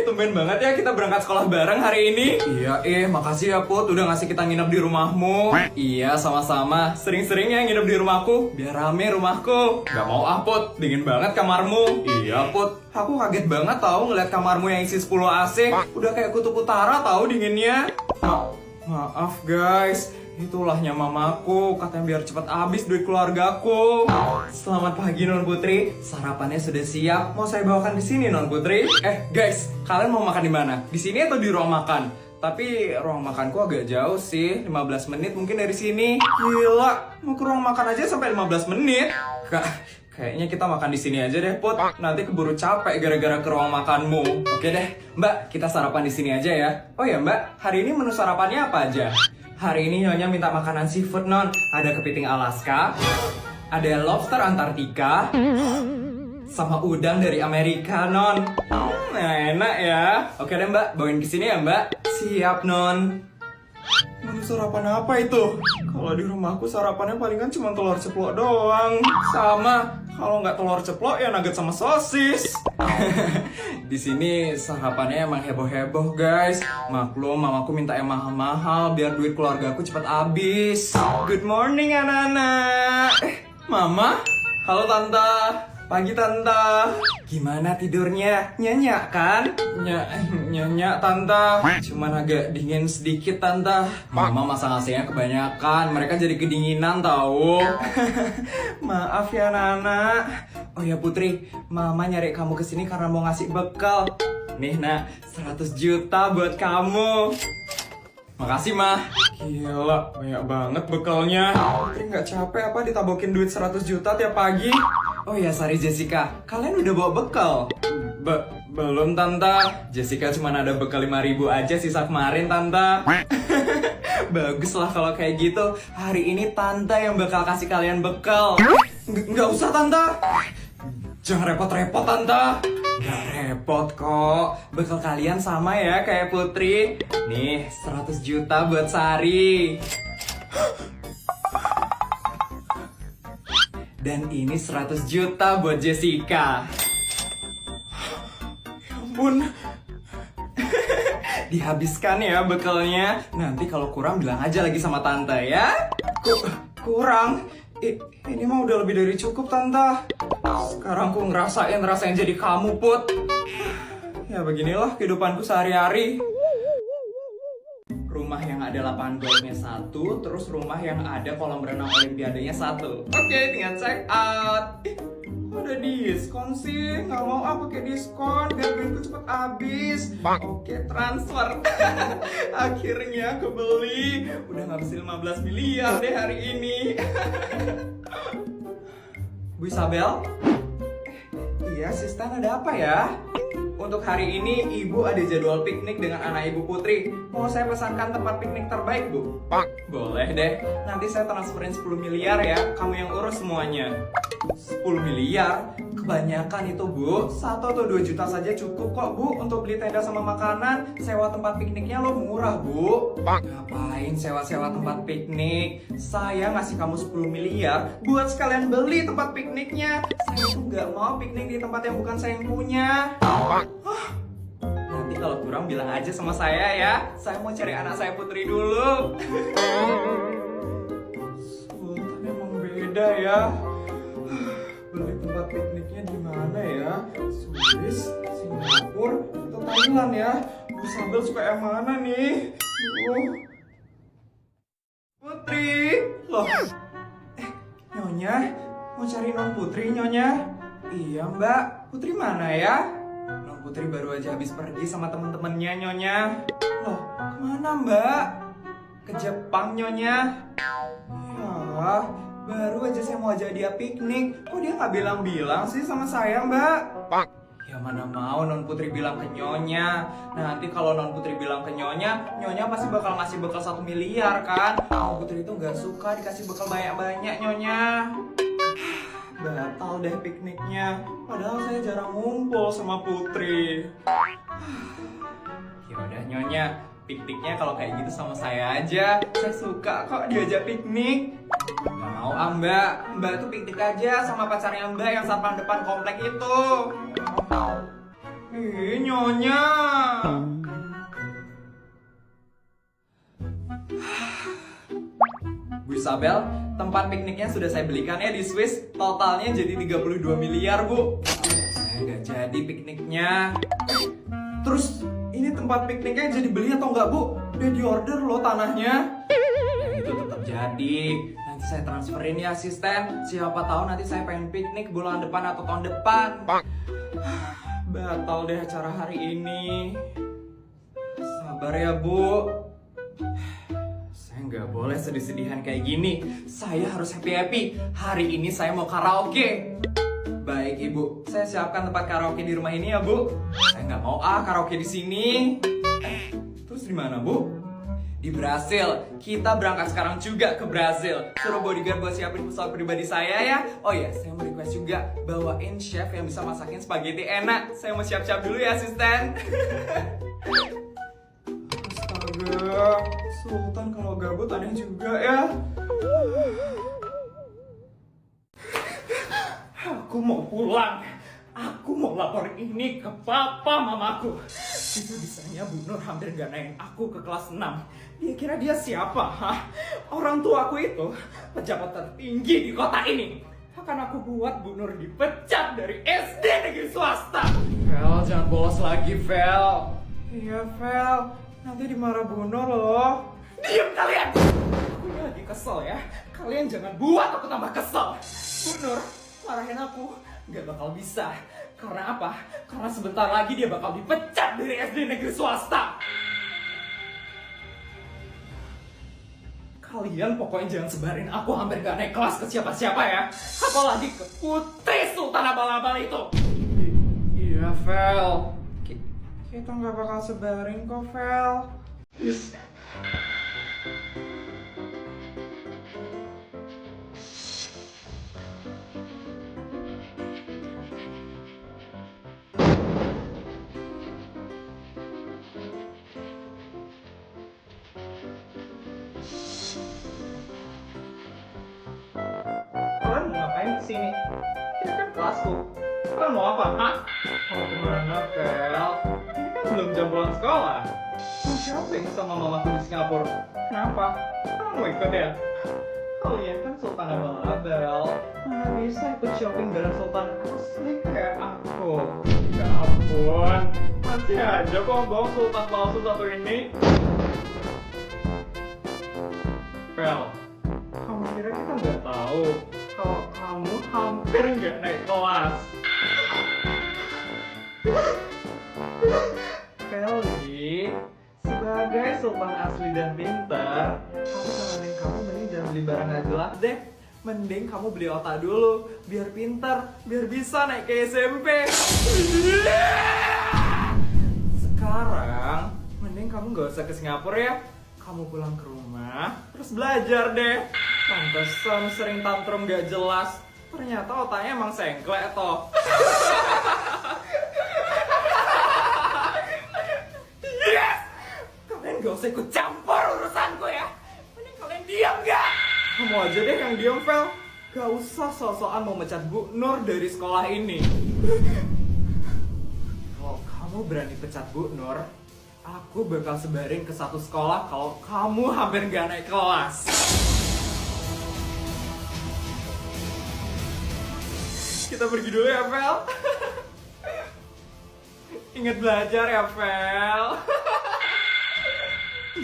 tumben banget ya kita berangkat sekolah bareng hari ini. Iya, makasih ya Put udah ngasih kita nginep di rumahmu. Iya, sama-sama. Sering-sering ya nginep di rumahku, biar rame rumahku. Gak mau ah Put, dingin banget kamarmu. Iya Put, aku kaget banget tahu ngeliat kamarmu yang isi 10 AC. Udah kayak kutub utara tahu dinginnya. Maaf guys, itulahnya mamaku, katanya biar cepat habis duit keluargaku. Selamat pagi Non Putri, sarapannya sudah siap. Mau saya bawakan di sini Non Putri. Guys, kalian mau makan di mana? Di sini atau di ruang makan? Tapi ruang makanku agak jauh sih, 15 menit mungkin dari sini. Gila, mau ke ruang makan aja sampai 15 menit. Kayaknya kita makan di sini aja deh, Put. Nanti keburu capek gara-gara ke ruang makanmu. Oke deh, Mbak, kita sarapan di sini aja ya. Oh ya, Mbak, hari ini menu sarapannya apa aja? Hari ini Nyonya minta makanan seafood, Non. Ada kepiting Alaska, ada lobster Antartika, sama udang dari Amerika, Non. Enak ya. Oke deh, Mbak, bawain ke sini ya, Mbak. Siap, Non. Menu sarapan apa itu? Kalau di rumahku sarapannya palingan cuma telur ceplok doang. Sama, kalau nggak telur ceplok ya nugget sama sosis. Di sini sarapannya emang heboh-heboh guys. Maklum mamaku minta yang mahal-mahal biar duit keluargaku cepat habis. Good morning anak-anak. Mama? Halo Tante. Pagi Tante. Gimana tidurnya? Nyenyak kan? Nyenyak Tante. Cuman agak dingin sedikit Tante. Mama masang AC-nya kebanyakan. Mereka jadi kedinginan tahu. Maaf ya Nana. Oh ya Putri, Mama nyari kamu kesini karena mau ngasih bekal. Nih nak, 100 juta buat kamu. Makasih mah. Gila, banyak banget bekalnya. Putri nggak capek apa ditabokin duit 100 juta tiap pagi? Oh ya, Sari Jessica, kalian udah bawa bekal? Belum Tante. Jessica cuma ada bekal 5.000 aja sisa kemarin Tante. Bagus lah kalau kayak gitu. Hari ini Tante yang bakal kasih kalian bekal. Nggak usah Tante. Jangan repot-repot Tante. Gak repot kok. Bekal kalian sama ya kayak Putri. Nih 100 juta buat Sari. Dan ini 100 juta buat Jessica. Ya ampun. Dihabiskan ya bekalnya. Nanti kalau kurang bilang aja lagi sama Tante ya. Kurang? Ini mah udah lebih dari cukup Tante. Sekarang aku ngerasain jadi kamu Put. Ya beginilah kehidupanku sehari-hari. Rumah yang ada lapangan golfnya 1, terus rumah yang ada kolam renang olimpiadenya 1. Oke, tinggal check out. Kok ada diskon sih? Nggak mau pakai diskon biar duitku cepet habis. Oke, transfer. Akhirnya kebeli. Udah ngabisin 15 miliar deh hari ini. Bu Isabel? Iya, Sistan ada apa ya? Untuk hari ini Ibu ada jadwal piknik dengan anak Ibu Putri. Mau saya pesankan tempat piknik terbaik, Bu? Boleh deh. Nanti saya transferin 10 miliar ya. Kamu yang urus semuanya. 10 miliar? Kebanyakan itu, Bu. 1 atau 2 juta saja cukup kok, Bu. Untuk beli tenda sama makanan. Sewa tempat pikniknya lo murah, Bu. Ngapain sewa-sewa tempat piknik? Saya ngasih kamu 10 miliar buat sekalian beli tempat pikniknya. Saya tuh nggak mau piknik di tempat yang bukan saya yang punya. Nanti kalau kurang bilang aja sama saya ya. Saya mau cari anak saya Putri dulu. Sultan emang beda ya. Beli tempat pikniknya di mana ya? Swiss, Singapura, atau Thailand ya? Bu Isabel suka yang mana nih? Putri, loh. Nyonya, mau cari Non Putri Nyonya? Iya Mbak, Putri mana ya? Non Putri baru aja habis pergi sama temen-temennya Nyonya. Loh, kemana Mbak? Ke Jepang Nyonya. Ya, baru aja saya mau ajak dia piknik. Kok dia nggak bilang-bilang sih sama saya Mbak? Ya mana mau Non Putri bilang ke Nyonya. Nanti kalau Non Putri bilang ke Nyonya, Nyonya pasti bakal ngasih bekal 1 miliar kan? Non Putri itu nggak suka dikasih bekal banyak-banyak Nyonya. Batal deh pikniknya. Padahal saya jarang ngumpul sama Putri. Ya udah Nyonya, pikniknya kalau kayak gitu sama saya aja. Saya suka kok diajak piknik. Gak mau Mbak. Mbak tuh piknik aja sama pacarnya Mbak yang satpam depan komplek itu. Ih, Nyonya. Bu Isabel, tempat pikniknya sudah saya belikan ya di Swiss. Totalnya jadi 32 miliar, Bu. Saya nggak jadi pikniknya. Terus, ini tempat pikniknya jadi beli atau nggak, Bu? Udah diorder loh tanahnya. Ya, itu tetap jadi. Nanti saya transferin ya, asisten. Siapa tahu nanti saya pengen piknik bulan depan atau tahun depan. Batal deh acara hari ini. Sabar ya, Bu. Saya nggak boleh sedih-sedihan kayak gini. Saya harus happy-happy. Hari ini saya mau karaoke. Baik, Ibu. Saya siapkan tempat karaoke di rumah ini ya, Bu. Saya nggak mau karaoke di sini. Terus di mana, Bu? Di Brasil. Kita berangkat sekarang juga ke Brasil. Suruh bodyguard buat siapin pesawat pribadi saya ya. Oh ya, saya mau request juga bawain chef yang bisa masakin spaghetti enak. Saya mau siap-siap dulu ya, asisten. Astaga, Sultan kalau gabut aneh juga ya. Aku mau pulang. Aku mau lapor ini ke papa mamaku. Bisa-bisanya Bu Nur hampir gak naik aku ke kelas 6. Dia kira dia siapa? Hah? Orang tua aku itu pejabat tertinggi di kota ini. Akan aku buat Bu Nur dipecat dari SD negeri swasta. Vel, jangan bolos lagi, Vel. Iya, Vel. Nanti dimarah Bu Nur loh. Diam kalian! Aku ini lagi kesel ya. Kalian jangan buat aku tambah kesel. Bu Nur, marahin aku. Gak bakal bisa. Karena apa? Karena sebentar lagi dia bakal dipecat dari SD negeri swasta. Kalian pokoknya jangan sebarin aku hampir gak naik kelas ke siapa-siapa ya. Apalagi ke Putri Sultan Abal-Abal itu. Iya, Vel. Kita gak bakal sebarin kok, Vel. Kalian mau ngapain kesini? Ini kan kelasku. Kalian mau apa, hah? Mau kemana, Vel? Ini kan belum jam pulang sekolah. Mau shopping sama mamaku di Singapura. Kenapa? Kamu mau ikut ya? Kalian kan Sultan Abal-Abal. Mana bisa ikut shopping bareng Sultan asli kayak aku. Ya ampun, masih aja kok bawa Sultan palsu satu ini. Vel, kamu kira kita nggak tahu kalau kamu hampir nggak naik kelas. Feli, sebagai sultan asli dan pintar, aku saranin kamu mending jangan beli barang nggak jelas deh. Mending kamu beli otak dulu, biar pintar, biar bisa naik ke SMP. Sekarang, mending kamu nggak usah ke Singapura ya. Kamu pulang ke rumah, terus belajar deh. Pantesan sering tantrum gak jelas. Ternyata otaknya emang sengklek toh. Yes! Kalian gak usah ikut campur urusanku ya. Mending kalian diam gak? Kamu aja deh yang diam, Vel. Gak usah sok-sokan mau mecat Bu Nur dari sekolah ini. Kalau kamu berani pecat Bu Nur, aku bakal sebarin ke satu sekolah kalau kamu hampir gak naik kelas. Kita pergi dulu ya, Vel. Ingat belajar ya, Vel.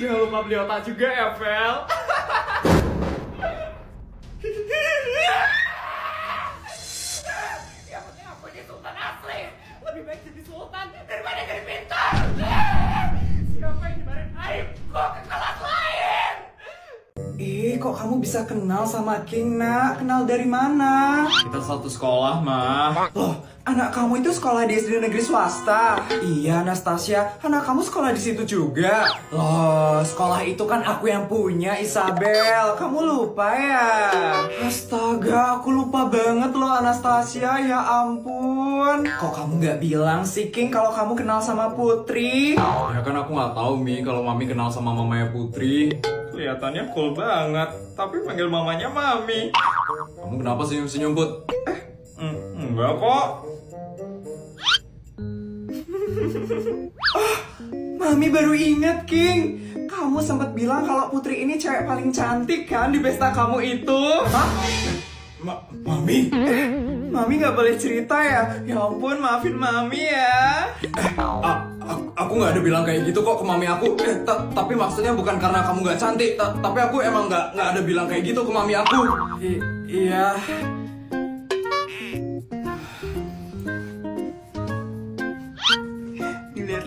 Jangan lupa beli otak juga ya, Vel. Yang penting aku ini sultan asli. Lebih baik jadi sultan daripada jadi pintar. Siapa yang nyebarin aibku ke kelas lain? Kok kamu bisa kenal sama King, nak? Kenal dari mana? Kita satu sekolah, Ma. Loh, anak kamu itu sekolah di SD negeri swasta? Iya, Anastasia. Anak kamu sekolah di situ juga? Loh, sekolah itu kan aku yang punya, Isabel. Kamu lupa ya? Astaga, aku lupa banget loh, Anastasia. Ya ampun. Kok kamu nggak bilang sih, King, kalau kamu kenal sama Putri? Ya kan aku nggak tahu, Mi, kalau Mami kenal sama mamanya Putri. Kelihatannya cool banget, tapi panggil mamanya Mami. Kamu kenapa senyum-senyum, Put? Enggak kok. Mami baru inget, King. Kamu sempat bilang kalau Putri ini cewek paling cantik kan di pesta kamu itu. Hah? Mami? Mami gak boleh cerita ya? Ya ampun, maafin Mami ya. Aku gak ada bilang kayak gitu kok ke Mami aku. Tapi maksudnya bukan karena kamu gak cantik. Tapi aku emang gak ada bilang kayak gitu ke Mami aku. Iya.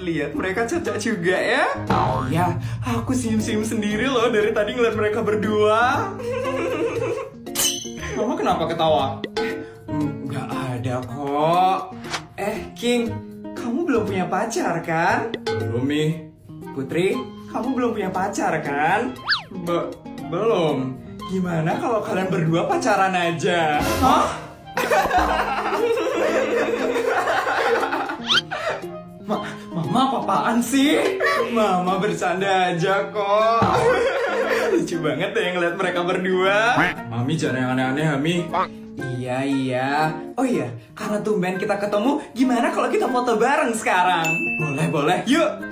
Lihat mereka cocok juga ya. Ya, aku senyum-senyum sendiri loh dari tadi ngeliat mereka berdua. Mama kenapa ketawa? Nggak ada kok. King, kamu belum punya pacar kan? Belum, Mi. Putri, kamu belum punya pacar kan? Belum. Gimana kalau kalian berdua pacaran aja? Hah? Mama apaan sih? Mama bercanda aja kok. Lucu banget deh ngeliat mereka berdua. Mami jangan yang aneh-aneh, Mami. Iya. Oh iya, karena tumben kita ketemu, gimana kalau kita foto bareng sekarang? Boleh. Yuk.